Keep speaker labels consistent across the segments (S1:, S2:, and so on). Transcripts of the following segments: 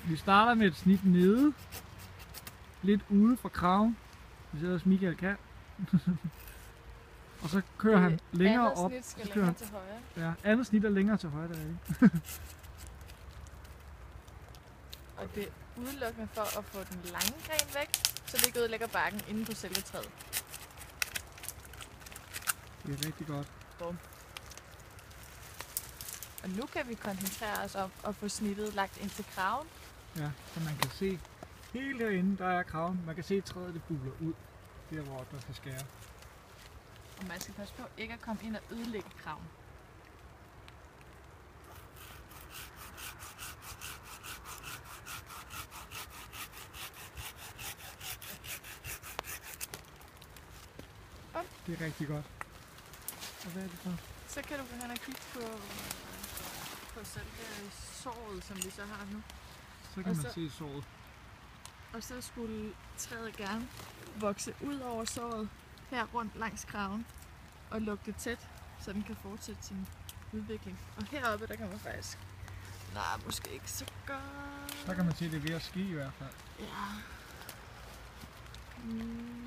S1: Vi starter med et snit nede. Lidt ude fra kraven. Det ser også Michael kan. Og så kører han længere op.
S2: Andet snit skal længere til højre.
S1: Ja, andet snit er længere til højre, der er det.
S2: Og det er udelukkende for at få den lange gren væk, så det ikke ødelægger barken inde på selve træet.
S1: Det er rigtig godt.
S2: Bum. Og nu kan vi koncentrere os om at få snittet lagt ind til kraven.
S1: Ja, så man kan se helt herinde, der er kraven. Man kan se træet, det buler ud. Der hvor der skal skære.
S2: Og man skal passe på ikke at komme ind og ødelægge kraven.
S1: Det er rigtig godt. Og hvad er det så?
S2: Så kan du gå hen og kigge på selve såret, som vi så har nu.
S1: Så kan man se såret.
S2: Og så skulle træet gerne vokse ud over såret her rundt langs kraven og lukke det tæt, så den kan fortsætte sin udvikling. Og heroppe, der kan man faktisk... Nej, måske ikke så godt.
S1: Så kan man se, det er ved at ske i hvert fald.
S2: Ja.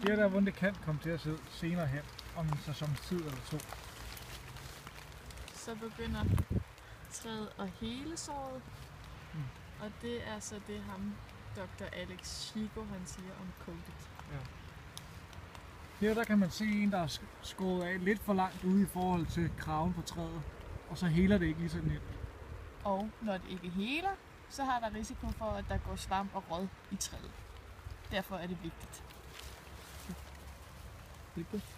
S1: Det er der, hvor det kan komme til at sidde senere hen, om en sæsons tid eller to.
S2: Så begynder træet at hele såret. Og det er så det ham, Dr. Alex Chico, han siger om coated.
S1: Ja. Her der kan man se en, der er skåret af lidt for langt ude i forhold til kraven på træet. Og så heler det ikke lige så nemt.
S2: Og når det ikke heler, så har der risiko for, at der går svamp og råd i træet. Derfor er det vigtigt.
S1: Vigtigt.